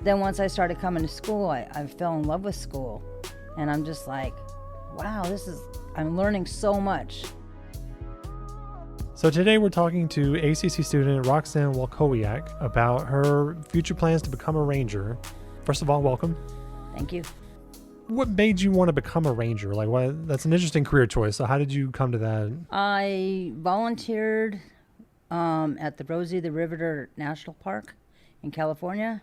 Then once I started coming to school, I fell in love with school. And I'm just like, wow, I'm learning so much. So today we're talking to ACC student Roxanne Walkowiak about her future plans to become a ranger. First of all, welcome. Thank you. What made you want to become a ranger? That's an interesting career choice. So how did you come to that? I volunteered at the Rosie the Riveter National Park in California.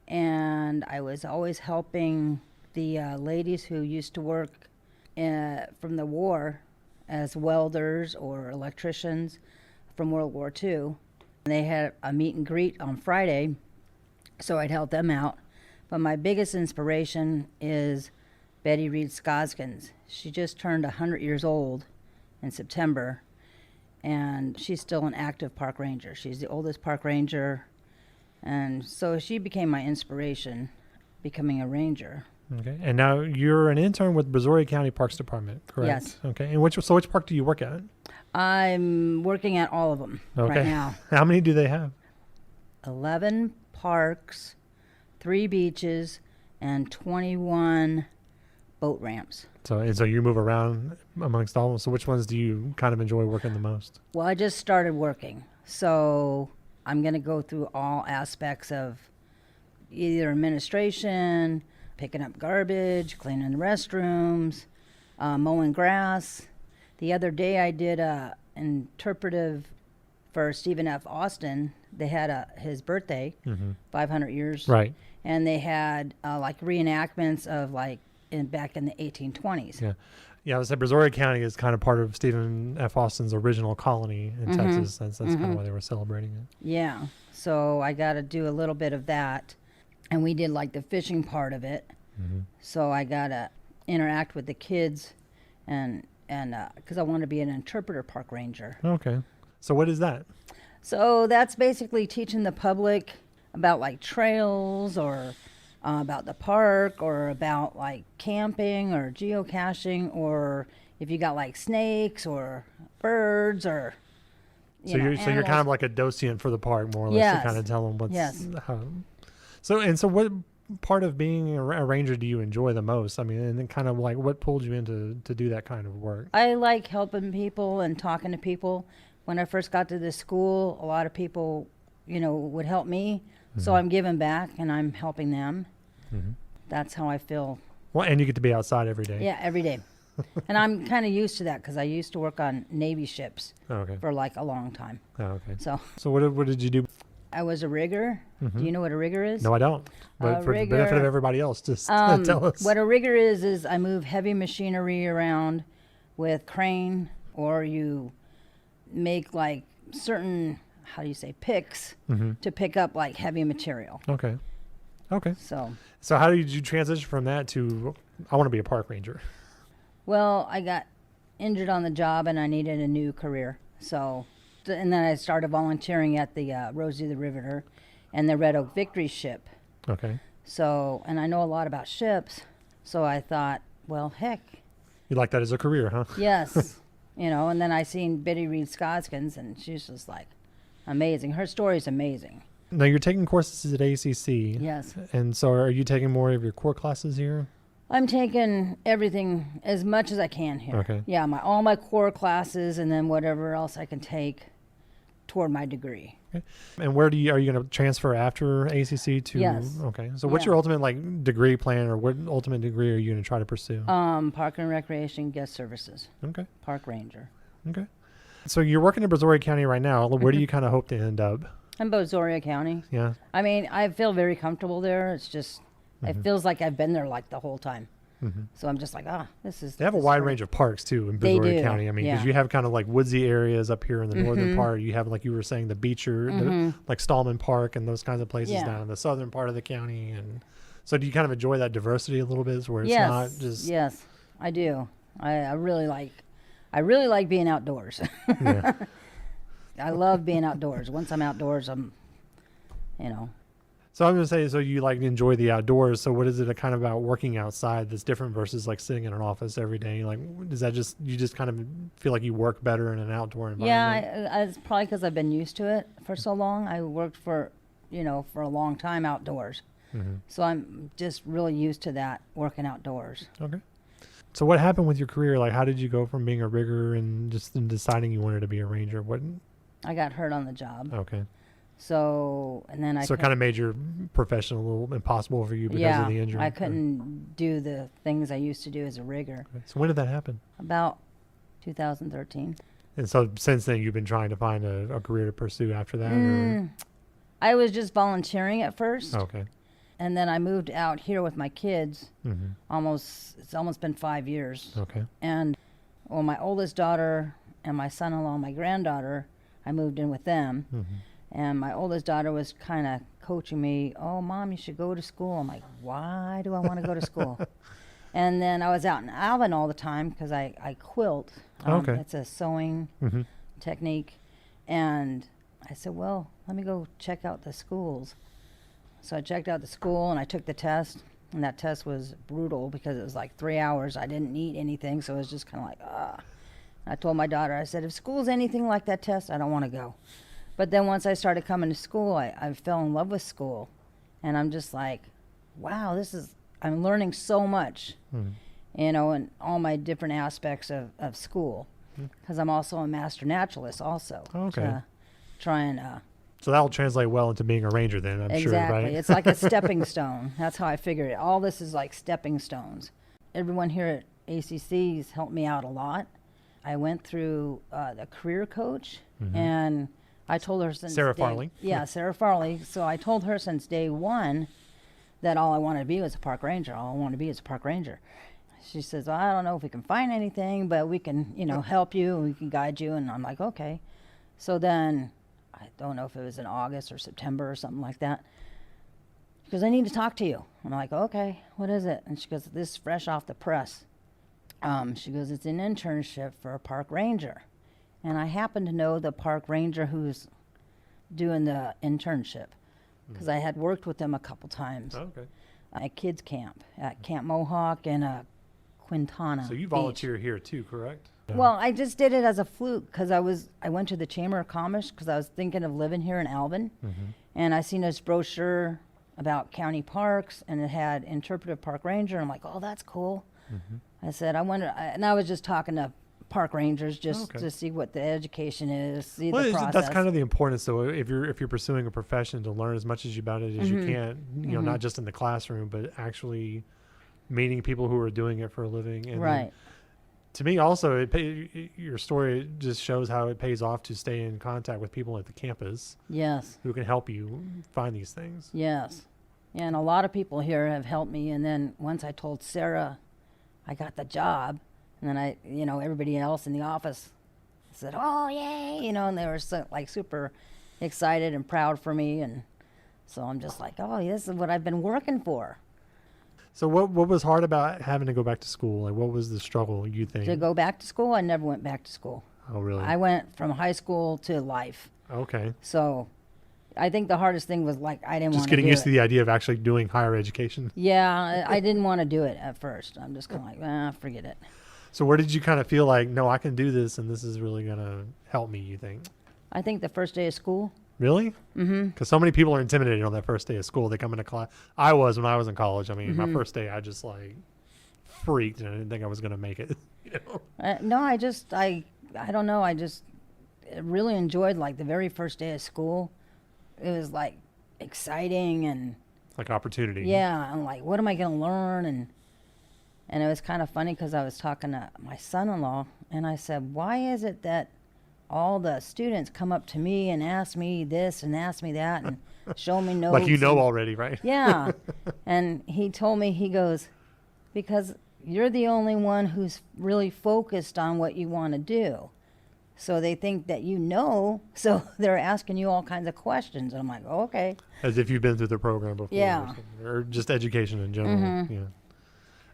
And I was always helping the ladies who used to work from the war as welders or electricians from World War II. And they had a meet and greet on Friday, so I'd help them out. But my biggest inspiration is Betty Reed Scoskins. She just turned 100 years old in September, and she's still an active park ranger. She's the oldest park ranger, and so she became my inspiration, becoming a ranger. Okay, and now you're an intern with Brazoria County Parks Department, correct? Yes. Okay, and which park do you work at? I'm working at all of them right now. How many do they have? 11 parks, 3 beaches, and 21 boat ramps. So you move around amongst all of them. So which ones do you kind of enjoy working the most? Well, I just started working, so I'm going to go through all aspects of either administration, picking up garbage, cleaning the restrooms, mowing grass. The other day I did a interpretive for Stephen F. Austin. They had his birthday, 500 years. Right. And they had like reenactments of back in the 1820s. Yeah. Yeah, I would say Brazoria County is kind of part of Stephen F. Austin's original colony in Texas. That's kind of why they were celebrating it. Yeah. So I got to do a little bit of that. And we did like the fishing part of it. So I got to interact with the kids and because I want to be an interpreter park ranger. Okay. So what is that? So that's basically teaching the public about like trails or about the park or about like camping or geocaching or if you got like snakes or birds or So you're kind of like a docent for the park, more or less, to kind of tell them what's how. So what part of being a ranger do you enjoy the most? I mean, and then kind of like what pulled you into to do that kind of work? I like helping people and talking to people. When I first got to this school, a lot of people, would help me. So I'm giving back and I'm helping them. That's how I feel. Well, and you get to be outside every day. Yeah, every day. And I'm kind of used to that because I used to work on Navy ships for like a long time. Oh, okay. So what did you do? I was a rigger. Do you know what a rigger is? No, I don't. But for the benefit of everybody else, just tell us. What a rigger is I move heavy machinery around with crane, or you make like certain, picks to pick up like heavy material. Okay. So how did you transition from that to, I want to be a park ranger? Well, I got injured on the job and I needed a new career. And then I started volunteering at the Rosie the Riveter and the Red Oak Victory ship. Okay. So, and I know a lot about ships. So I thought, well, heck. You like that as a career, huh? Yes. And then I seen Betty Reed Scoskins and she's just like amazing. Her story's amazing. Now you're taking courses at ACC. Yes. And so are you taking more of your core classes here? I'm taking everything as much as I can here. Okay. Yeah, all my core classes and then whatever else I can take toward my degree. Okay. And where are you going to transfer after ACC to? Yes. Okay. So what's your ultimate degree plan, or what ultimate degree are you going to try to pursue? Park and Recreation Guest Services. Okay. Park Ranger. Okay. So you're working in Brazoria County right now. Where do you kind of hope to end up? In Brazoria County. Yeah. I mean, I feel very comfortable there. It's just, it feels like I've been there like the whole time. So I'm just like, this is. They have a wide range of parks too in Brazoria County. I mean, because you have kind of like woodsy areas up here in the northern part. You have, like you were saying, the beacher, like Stallman Park and those kinds of places down in the southern part of the county. And so do you kind of enjoy that diversity a little bit, where it's not just? Yes, I do. I really like being outdoors. Yeah. I love being outdoors. Once I'm outdoors, So I'm going to say, so you enjoy the outdoors. So what is it kind of about working outside that's different versus like sitting in an office every day? Like, is that you just kind of feel like you work better in an outdoor environment? Yeah, it's probably because I've been used to it for so long. I worked for a long time outdoors. So I'm just really used to that, working outdoors. Okay. So what happened with your career? Like, how did you go from being a rigger and just in deciding you wanted to be a ranger? What? I got hurt on the job. Okay. So, and then So it kind of made your profession a little impossible for you because of the injury. I couldn't do the things I used to do as a rigger. Okay. So when did that happen? About 2013. And so since then, you've been trying to find a career to pursue after that? Or? I was just volunteering at first. Okay. And then I moved out here with my kids. It's almost been 5 years. Okay. And well, my oldest daughter and my son-in-law, my granddaughter, I moved in with them. And my oldest daughter was kind of coaching me, oh, Mom, you should go to school. I'm like, why do I want to go to school? And then I was out in Alvin all the time because I quilt. Okay. It's a sewing technique. And I said, well, let me go check out the schools. So I checked out the school and I took the test. And that test was brutal because it was like 3 hours. I didn't eat anything, so it was just kind of like, I told my daughter, I said, if school's anything like that test, I don't want to go. But then once I started coming to school, I fell in love with school. And I'm just like, wow, I'm learning so much, in all my different aspects of school. Because I'm also a master naturalist also. Okay. To try and... So that'll translate well into being a ranger then, I'm sure, right? Exactly. It's like a stepping stone. That's how I figure it. All this is like stepping stones. Everyone here at ACC has helped me out a lot. I went through the career coach, and I told her since Sarah Farley. Yeah, Sarah Farley. So I told her since day one that all I wanted to be was a park ranger. All I wanted to be is a park ranger. She says, well, I don't know if we can find anything, but we can, help you and we can guide you. And I'm like, okay. So then... I don't know if it was in August or September or something like that. She goes, I need to talk to you. I'm like, okay, what is it? And she goes, this is fresh off the press. She goes, it's an internship for a park ranger. And I happen to know the park ranger who's doing the internship because I had worked with them a couple times at kids camp, at Camp Mohawk and Quintana. So you volunteer here too, correct? Well, I just did it as a fluke because I went to the Chamber of Commerce because I was thinking of living here in Alvin, and I seen this brochure about county parks, and it had interpretive park ranger. I'm like, oh, that's cool. I said, and I was just talking to park rangers just to see what the education is, see the process. That's kind of the importance, though. If you're pursuing a profession, to learn as much about it as you can, not just in the classroom, but actually meeting people who are doing it for a living. And right. To me, also, your story just shows how it pays off to stay in contact with people at the campus. Yes. Who can help you find these things. Yes. And a lot of people here have helped me. And then once I told Sarah I got the job, and then everybody else in the office said, oh, yay, and they were super excited and proud for me. And so I'm just like, oh, this is what I've been working for. So what was hard about having to go back to school? Like, what was the struggle, you think? To go back to school? I never went back to school. Oh, really? I went from high school to life. Okay. So I think the hardest thing was, I didn't want to do it. Just getting used to the idea of actually doing higher education. Yeah, I didn't want to do it at first. I'm just kind of like, forget it. So where did you kind of feel like, no, I can do this, and this is really going to help me, you think? I think the first day of school. Really? Mm-hmm. Because so many people are intimidated on that first day of school. They come into class. I was when I was in college. I mean, my first day, I just freaked, and I didn't think I was going to make it. No, I don't know. I just really enjoyed the very first day of school. It was exciting and like opportunity. Yeah, I'm like, what am I going to learn? And it was kind of funny because I was talking to my son-in-law, and I said, why is it that all the students come up to me and ask me this and ask me that and show me notes? Like already, right? Yeah. And he told me, he goes, because you're the only one who's really focused on what you want to do. So they think that so they're asking you all kinds of questions. And I'm like, oh, okay. As if you've been through the program before. Yeah. Or just education in general. Yeah.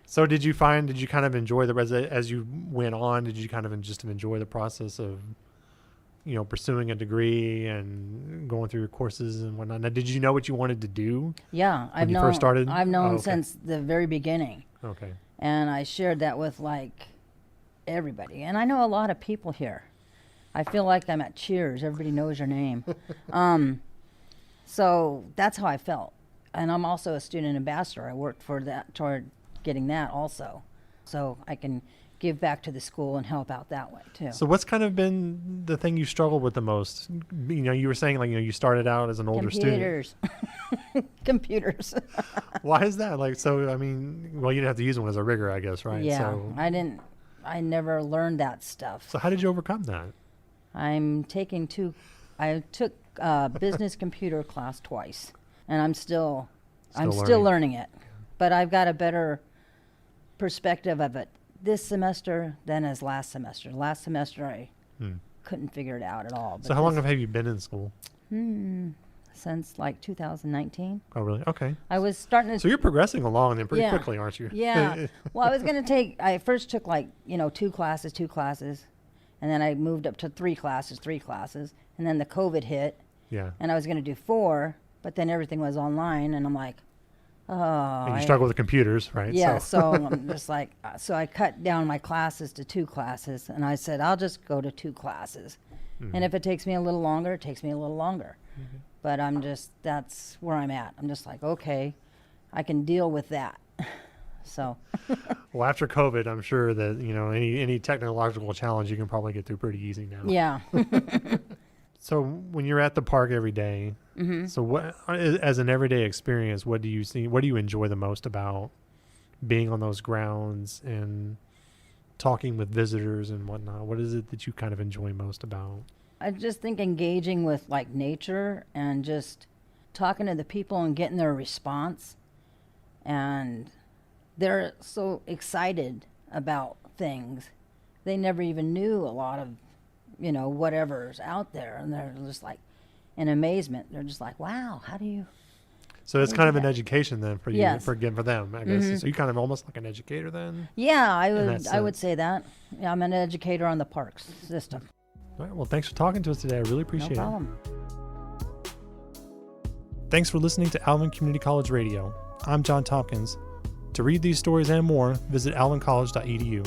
So did you kind of enjoy as you went on, did you kind of just enjoy the process of, pursuing a degree and going through your courses and whatnot? Now, did you know what you wanted to do? Yeah. When you first started? I've known since the very beginning. Okay. And I shared that with everybody. And I know a lot of people here. I feel like I'm at Cheers. Everybody knows your name. So that's how I felt. and I'm also a student ambassador. I worked for that, toward getting that also. So I can give back to the school and help out that way too. So what's kind of been the thing you struggled with the most? You know, you were saying like, you know, you started out as an older student. Computers. Why is that? Like, so, I mean, well, you didn't have to use one as a rigger, I guess, right? Yeah, So, I never learned that stuff. so how did you overcome that? I took business computer class twice, and I'm still learning. learning it. But I've got a better perspective of it this semester than as last semester. Last semester I couldn't figure it out at all. But So how long have you been in school? Since like 2019. Oh, really? Okay. I was starting to. So you're progressing along then pretty Yeah. quickly, aren't you? Yeah. Well, I first took like, 2 classes, and then I moved up to 3 classes, and then the COVID hit, Yeah. and I was going to do 4, but then everything was online, and I'm like, oh. And you struggle with computers, right? Yeah, so I'm just like, so I cut down my classes to 2 classes, and I said, I'll just go to 2 classes. And if it takes me a little longer, it takes me a little longer. But that's where I'm at. I'm just like, okay, I can deal with that. So. Well, after COVID, I'm sure that, you know, any technological challenge you can probably get through pretty easy now. Yeah. So when you're at the park every day, so what, as an everyday experience, what do you see? What do you enjoy the most about being on those grounds and talking with visitors and whatnot? What is it that you kind of enjoy most about? I just think engaging with like nature and just talking to the people and getting their response, and they're so excited about things. They never even knew a lot of, whatever's out there, and they're just like in amazement. They're just like, wow, how do you? So it's kind of an education then for you, Yes. for them, I guess. So you kind of almost like an educator then? Yeah, that I would sense. say that. Yeah, I'm an educator on the parks system. All right, well, thanks for talking to us today. I really appreciate No it. problem. Thanks for listening to Alvin Community College Radio. I'm John Tompkins. To read these stories and more, visit alvincollege.edu.